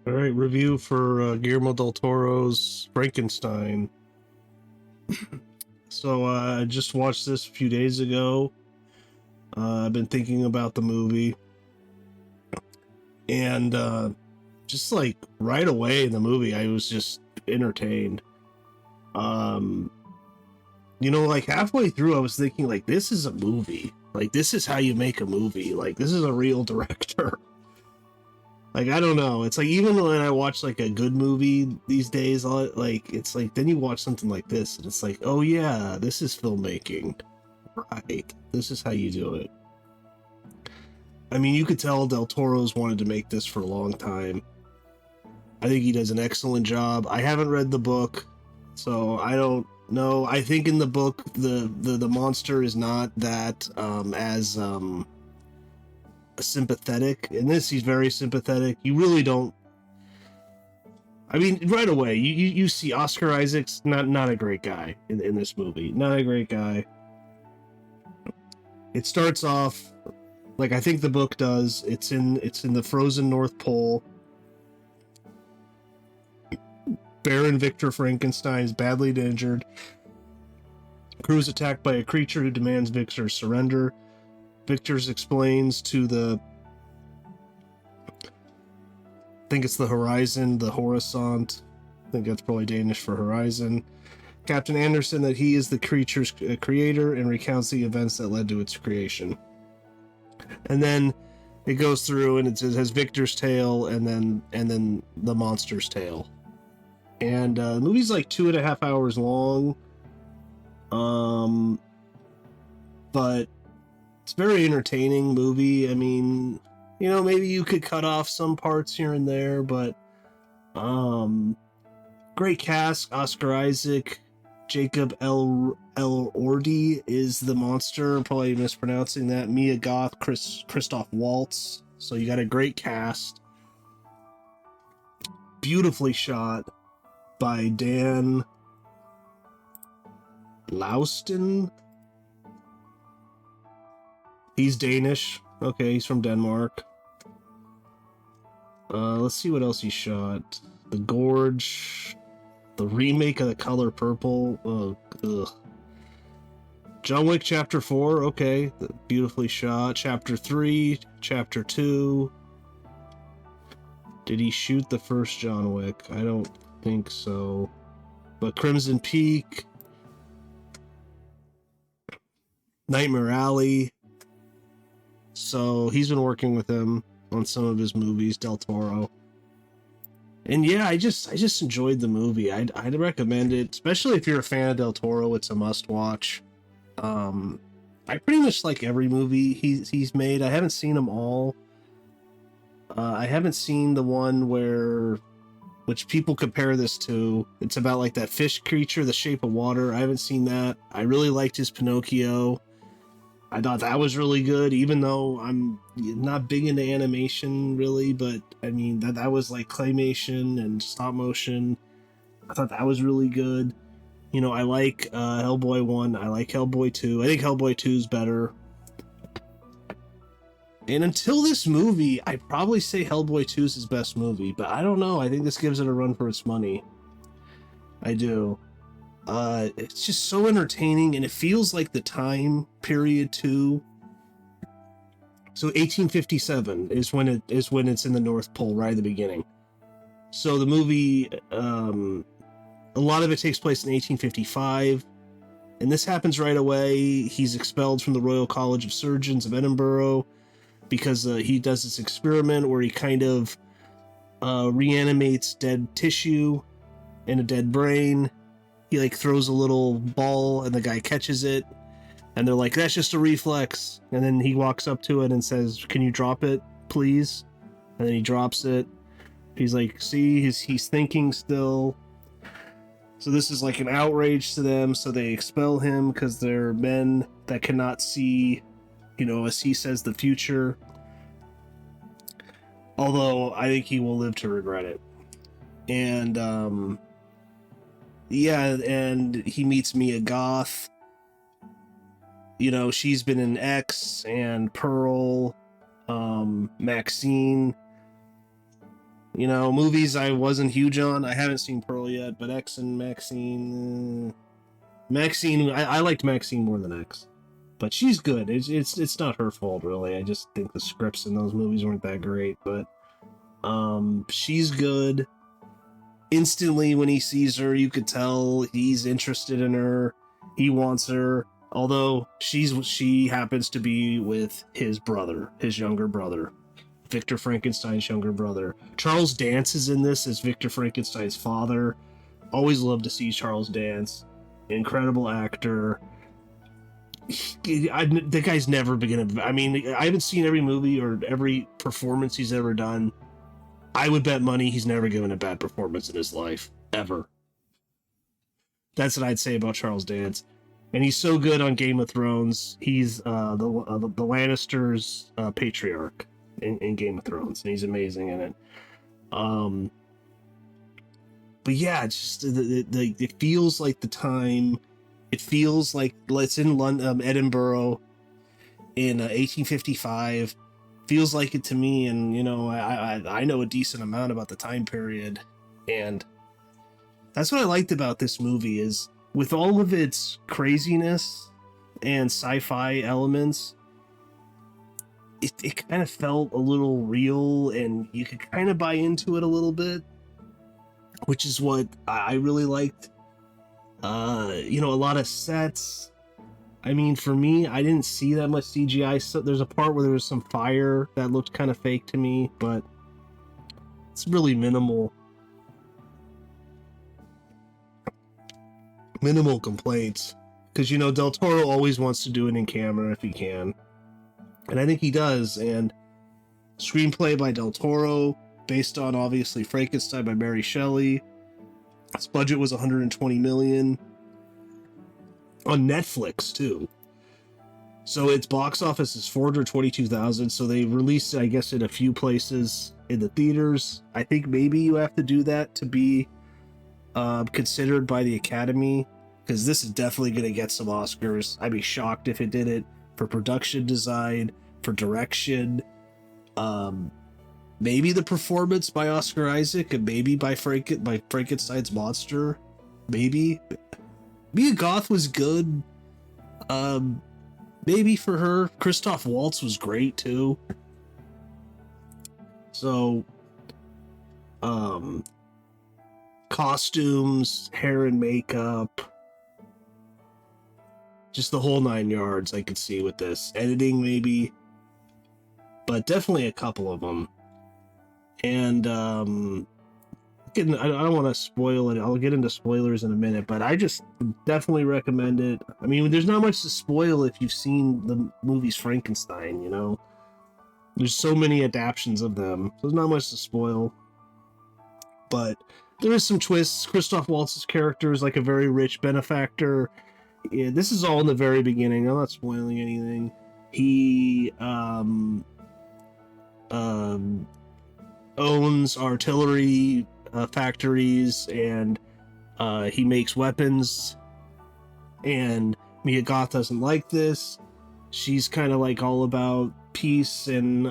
All right, review for Guillermo del Toro's Frankenstein. So I just watched this a few days ago. I've been thinking about the movie, and just like right away in the movie, I was just entertained. Um, like halfway through, I was thinking, like, this is a movie. Like, this is how you make a movie. Like, this is a real director. Like, I don't know. It's like, even when I watch like a good movie these days, like, it's like, then you watch something like this and it's like, oh yeah, this is filmmaking. Right. This is how you do it. I mean, you could tell Del Toro's wanted to make this for a long time. I think he does an excellent job. I haven't read the book, so I don't know. I think in the book, the monster is not that as sympathetic. In this, he's very sympathetic. You really don't. I mean, right away, you see Oscar Isaac's not a great guy in this movie. Not a great guy. It starts off like I think the book does. It's in the frozen North Pole. Baron Victor Frankenstein is badly injured. Crew is attacked by a creature who demands Victor's surrender. Victor explains to the, I think it's the Horizon, the Horisont. I think that's probably Danish for horizon. Captain Anderson that he is the creature's creator and recounts the events that led to its creation. And then it goes through and it has Victor's tale and then the monster's tale. And the movie's like 2.5 hours long. But it's a very entertaining movie. I mean, maybe you could cut off some parts here and there, but great cast. Oscar Isaac, Jacob Elordi is the monster. Probably mispronouncing that. Mia Goth, Christoph Waltz. So you got a great cast. Beautifully shot by Dan Lauston. He's Danish. Okay, he's from Denmark. Let's see what else he shot. The Gorge. The remake of The Color Purple. Ugh. John Wick Chapter 4. Okay, beautifully shot. Chapter 3. Chapter 2. Did he shoot the first John Wick? I don't think so. But Crimson Peak. Nightmare Alley. So he's been working with him on some of his movies, Del Toro. And yeah, I just enjoyed the movie. I'd recommend it, especially if you're a fan of Del Toro. It's a must watch. I pretty much like every movie he's made. I haven't seen them all. I haven't seen the one which people compare this to. It's about like that fish creature, The Shape of Water. I haven't seen that. I really liked his Pinocchio. I thought that was really good, even though I'm not big into animation, really. But I mean, that was like claymation and stop motion. I thought that was really good. I like Hellboy 1. I like Hellboy 2. I think Hellboy 2 is better. And until this movie, I'd probably say Hellboy 2 is his best movie. But I don't know. I think this gives it a run for its money. I do. It's just so entertaining, and it feels like the time period too. So 1857 is when it's in the North Pole right at the beginning. So the movie, a lot of it takes place in 1855, and this happens right away. He's expelled from the Royal College of Surgeons of Edinburgh because he does this experiment where he kind of reanimates dead tissue in a dead brain. He like throws a little ball and the guy catches it and they're like, that's just a reflex. And then he walks up to it and says, can you drop it, please? And then he drops it. He's like, see, he's thinking still. So this is like an outrage to them. So they expel him because they're men that cannot see, as he says, the future. Although I think he will live to regret it. And, yeah, and he meets Mia Goth. She's been in X and Pearl, Maxine. Movies I wasn't huge on. I haven't seen Pearl yet, but X and Maxine. Maxine, I liked Maxine more than X, but she's good. It's not her fault really. I just think the scripts in those movies weren't that great, but she's good. Instantly when he sees her, you could tell he's interested in her. He wants her, although she happens to be with his brother, his younger brother, Victor Frankenstein's younger brother. Charles Dance is in this as Victor Frankenstein's father. Always love to see Charles Dance. Incredible actor. The guy's never been I haven't seen every movie or every performance he's ever done. I would bet money he's never given a bad performance in his life, ever. That's what I'd say about Charles Dance. And he's so good on Game of Thrones. He's the Lannisters' patriarch in Game of Thrones, and he's amazing in it. But yeah, it's just it feels like the time. It feels like it's in London, Edinburgh, in 1855. Feels like it to me, and I know a decent amount about the time period, and that's what I liked about this movie is with all of its craziness and sci-fi elements, it kind of felt a little real, and you could kind of buy into it a little bit, which is what I really liked. A lot of sets. I mean, for me, I didn't see that much CGI. So there's a part where there was some fire that looked kind of fake to me, but it's really minimal. Minimal complaints. Because, Del Toro always wants to do it in camera if he can. And I think he does. And screenplay by Del Toro, based on, obviously, Frankenstein by Mary Shelley. Its budget was $120 million. On Netflix too, so its box office is 422,000. So they released it, I guess, in a few places in the theaters. I think maybe you have to do that to be considered by the Academy, because this is definitely going to get some Oscars. I'd be shocked if it did it for production design, for direction, maybe the performance by Oscar Isaac, and maybe by Frankenstein's monster, maybe. Mia Goth was good. Maybe for her. Christoph Waltz was great too. So, costumes, hair and makeup, just the whole 9 yards I could see with this. Editing maybe, but definitely a couple of them. And, I don't want to spoil it. I'll get into spoilers in a minute, but I just definitely recommend it. I mean, there's not much to spoil if you've seen the movies Frankenstein, There's so many adaptions of them. So there's not much to spoil. But there is some twists. Christoph Waltz's character is like a very rich benefactor. Yeah, this is all in the very beginning. I'm not spoiling anything. He owns artillery factories, and he makes weapons, and Mia Goth doesn't like this. She's kind of like all about peace and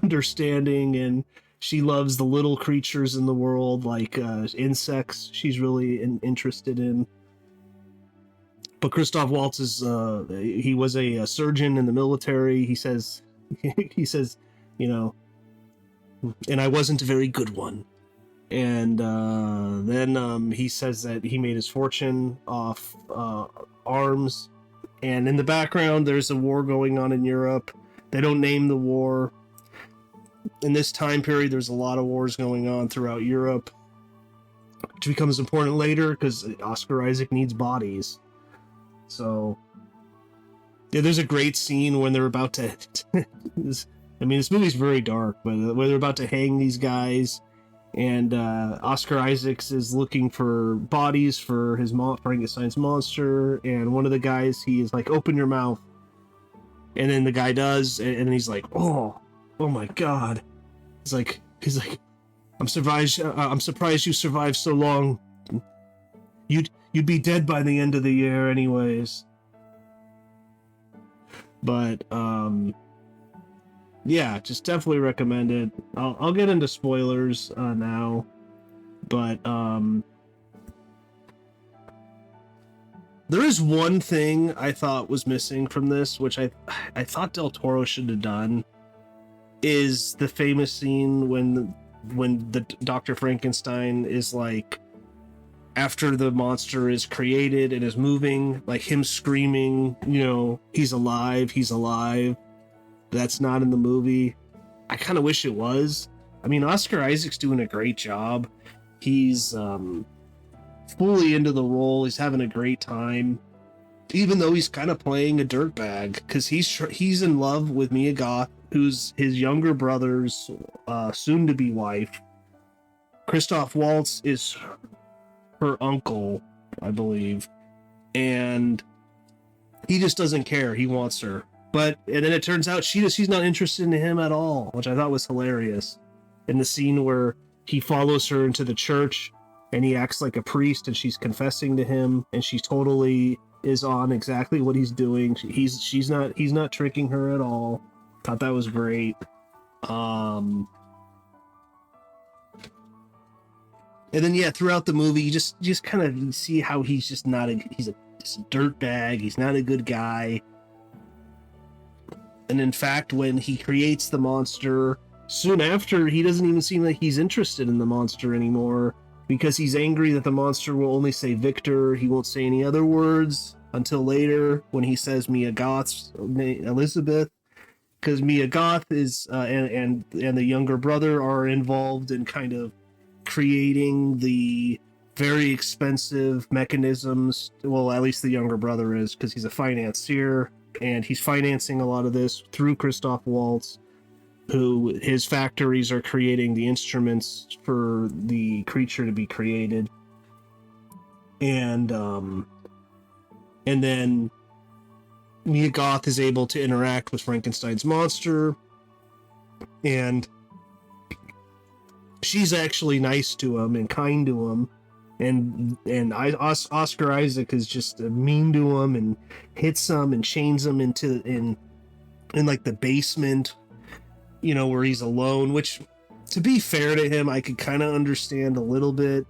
understanding, and she loves the little creatures in the world, like insects. She's really interested in. But Christoph Waltz is he was a surgeon in the military. He says and I wasn't a very good one. And then he says that he made his fortune off arms. And in the background, there's a war going on in Europe. They don't name the war. In this time period, there's a lot of wars going on throughout Europe, which becomes important later because Oscar Isaac needs bodies. So, yeah, there's a great scene when they're about to... this movie's very dark, but when they're about to hang these guys, and Oscar Isaacs is looking for bodies for his Frankenstein's monster, and one of the guys, he is like, open your mouth. And then the guy does, and he's like, oh my God. He's like, I'm surprised you survived so long. You'd be dead by the end of the year anyways. But Yeah, just definitely recommend it. I'll get into spoilers now, but there is one thing I thought was missing from this, which I thought Del Toro should have done, is the famous scene when the Dr. Frankenstein is like, after the monster is created and is moving, like him screaming, he's alive, he's alive. That's not in the movie. I kind of wish it was. I mean, Oscar Isaac's doing a great job. He's fully into the role. He's having a great time, even though he's kind of playing a dirtbag, because he's in love with Mia Goth, who's his younger brother's soon-to-be wife. Christoph Waltz is her uncle, I believe, and he just doesn't care. He wants her, and then it turns out she's not interested in him at all, which I thought was hilarious. In the scene where he follows her into the church and he acts like a priest and she's confessing to him, and she totally is on exactly what he's doing. He's not tricking her at all. Thought that was great. And then throughout the movie you just kind of see how he's just not he's a dirtbag. He's not a good guy. And in fact, when he creates the monster, soon after, he doesn't even seem like he's interested in the monster anymore, because he's angry that the monster will only say Victor. He won't say any other words until later when he says Mia Goth's Elizabeth, because Mia Goth is and the younger brother are involved in kind of creating the very expensive mechanisms. Well, at least the younger brother is, because he's a financier, and he's financing a lot of this through Christoph Waltz, who his factories are creating the instruments for the creature to be created. And then Mia Goth is able to interact with Frankenstein's monster, and she's actually nice to him and kind to him. And Oscar Isaac is just mean to him and hits him and chains him in like the basement, where he's alone, which, to be fair to him, I could kind of understand a little bit.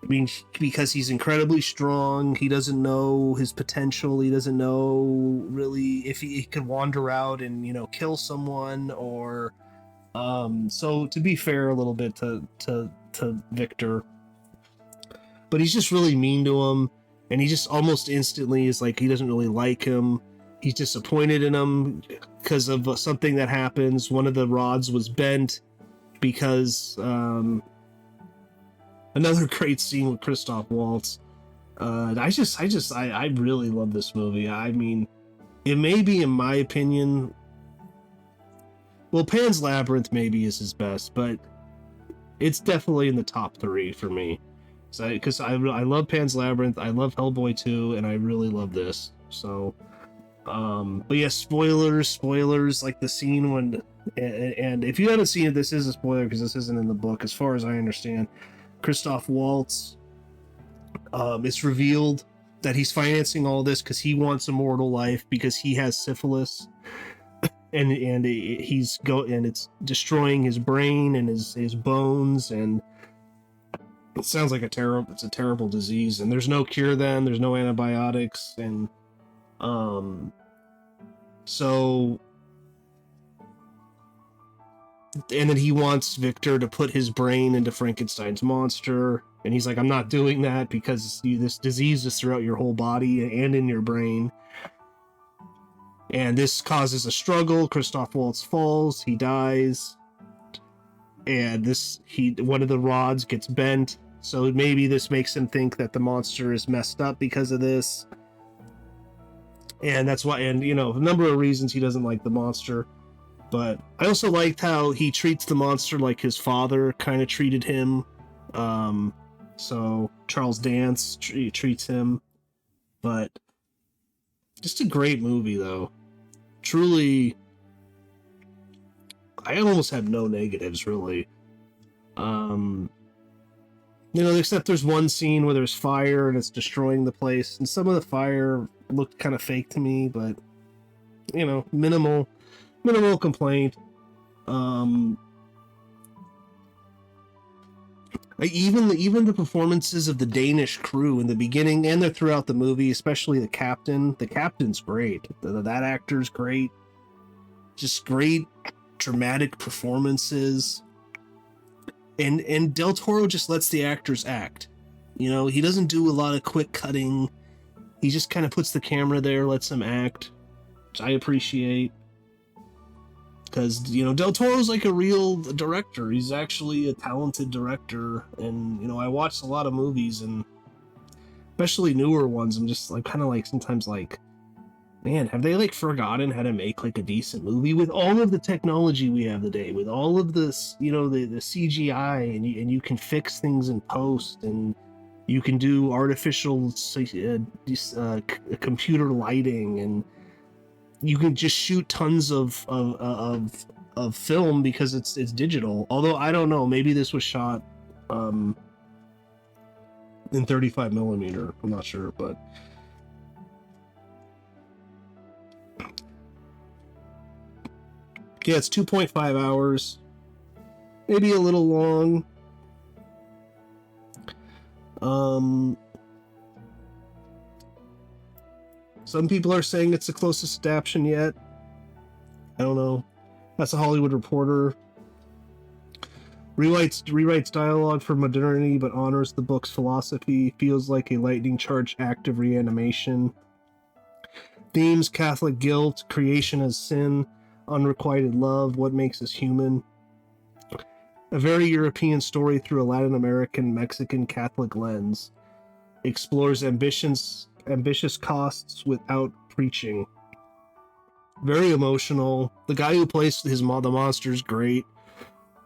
I mean, because he's incredibly strong, he doesn't know his potential, he doesn't know really if he could wander out and, kill someone, or so to be fair a little bit to Victor. But he's just really mean to him, and he just almost instantly is like, he doesn't really like him. He's disappointed in him because of something that happens. One of the rods was bent because another great scene with Christoph Waltz. I really love this movie. I mean, it may be, in my opinion, well, Pan's Labyrinth maybe is his best, but it's definitely in the top 3 for me. Because I love Pan's Labyrinth, I love Hellboy 2, and I really love this. So, but yeah, spoilers, like the scene when, and if you haven't seen it, this is a spoiler because this isn't in the book, as far as I understand. Christoph Waltz, it's revealed that he's financing all this because he wants immortal life, because he has syphilis, and it's destroying his brain and his bones, and it sounds like it's a terrible disease, and there's no cure then, there's no antibiotics, and and then he wants Victor to put his brain into Frankenstein's monster, and he's like, I'm not doing that because this disease is throughout your whole body and in your brain. And this causes a struggle. Christoph Waltz falls, he dies, and one of the rods gets bent. So maybe this makes him think that the monster is messed up because of this. And that's why, and a number of reasons he doesn't like the monster. But I also liked how he treats the monster like his father kind of treated him. So Charles Dance treats him. But just a great movie, though. Truly, I almost have no negatives, really. Except there's one scene where there's fire and it's destroying the place, and some of the fire looked kind of fake to me, but minimal. minimal complaint. Um, even the performances of the Danish crew in the beginning and throughout the movie, especially the captain. The captain's great. That actor's great. Just great dramatic performances. And Del Toro just lets the actors act. You know, he doesn't do a lot of quick cutting. He just kind of puts the camera there, lets them act, which I appreciate. Because, you know, Del Toro's like a real director. He's actually a talented director. And, you know, I watched a lot of movies, and especially newer ones, I'm just like kind of like sometimes like, man, have they like forgotten how to make like a decent movie with all of the technology we have today, with all of this, you know, the CGI, and you can fix things in post, and you can do artificial computer lighting, and you can just shoot tons of film because it's digital. Although I don't know, maybe this was shot in 35 millimeter. I'm not sure, but yeah, it's 2.5 hours, maybe a little long. Some people are saying it's the closest adaptation yet. I don't know. That's a Hollywood Reporter. Rewrites dialogue for modernity, but honors the book's philosophy. Feels like a lightning-charged act of reanimation. Themes: Catholic guilt, creation as sin, unrequited love, what makes us human. A very European story through a Latin American, Mexican Catholic lens. Explores ambitious costs without preaching. Very emotional. The guy who plays the monster is great.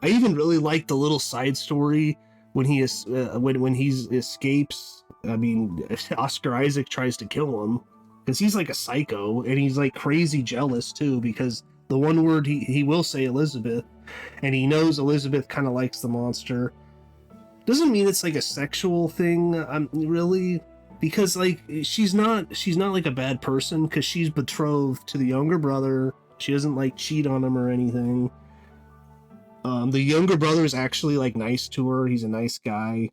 I even really like the little side story when he is when he escapes. I mean, Oscar Isaac tries to kill him because he's like a psycho, and he's like crazy jealous too, because the one word he will say Elizabeth, and he knows Elizabeth kind of likes the monster. Doesn't mean it's like a sexual thing. Really, because like she's not like a bad person, because she's betrothed to the younger brother. She doesn't like cheat on him or anything. The younger brother is actually like nice to her. He's a nice guy.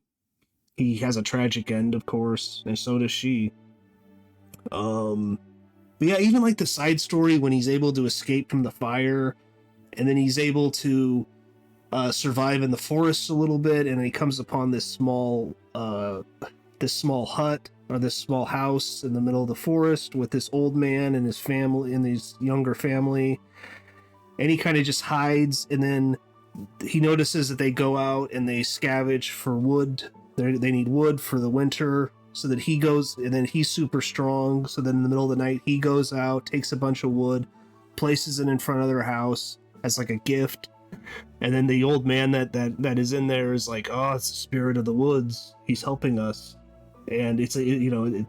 He has a tragic end, of course, and so does she. But yeah, even like the side story when he's able to escape from the fire, and then he's able to survive in the forest a little bit, and then he comes upon this small hut, or this small house in the middle of the forest with this old man and his family and his younger family, and he kind of just hides, and then he notices that they go out and they scavenge for wood. They need wood for the winter, so that he goes, and then he's super strong, so then in the middle of the night he goes out, takes a bunch of wood, places it in front of their house as like a gift. And then the old man that is in there is like, oh, it's the spirit of the woods, he's helping us, and it's a, you know,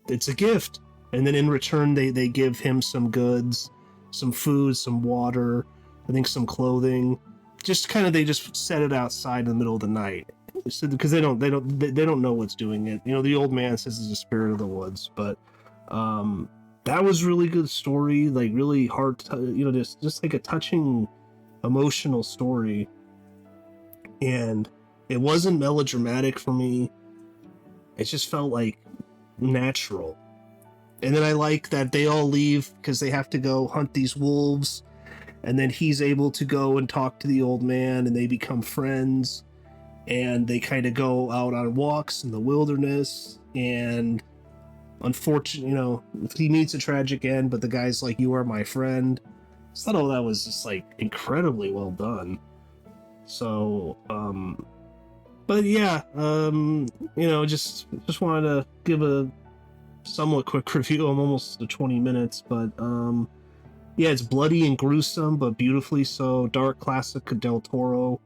it's a gift. And then in return they give him some goods, some food, some water, I think some clothing. Just kind of, they just set it outside in the middle of the night, because they don't know what's doing it. You know, the old man says it's the spirit of the woods, but that was really good story, like really hard you know, just like a touching, emotional story. And it wasn't melodramatic for me. It just felt like natural. And then I like that they all leave because they have to go hunt these wolves, and then he's able to go and talk to the old man, and they become friends, and they kind of go out on walks in the wilderness. And unfortunately, you know, he meets a tragic end, but the guy's like, you are my friend. So I thought, oh, that was just like incredibly well done. So but yeah, you know, just wanted to give a somewhat quick review. I'm almost to 20 minutes, but yeah, it's bloody and gruesome, but beautifully so. Dark classic Del Toro.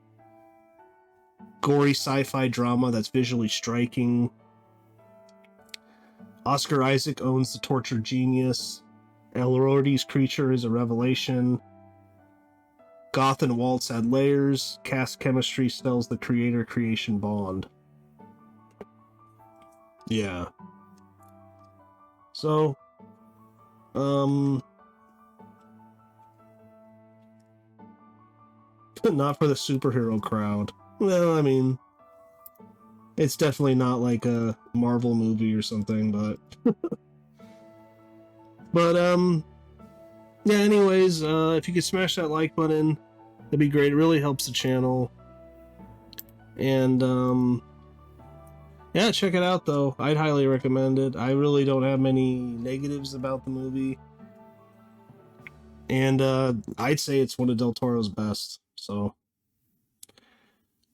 Gory sci-fi drama that's visually striking. Oscar Isaac owns the tortured genius. Elordi's creature is a revelation. Goth and Waltz add layers. Cast chemistry sells the creator-creation bond. Yeah. So, Not for the superhero crowd. Well, I mean, it's definitely not like a Marvel movie or something, but but yeah, anyways, if you could smash that like button, that'd be great. It really helps the channel. And yeah, check it out though. I'd highly recommend it. I really don't have many negatives about the movie. And I'd say it's one of Del Toro's best. So,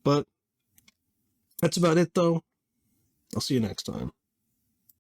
but that's about it though. I'll see you next time.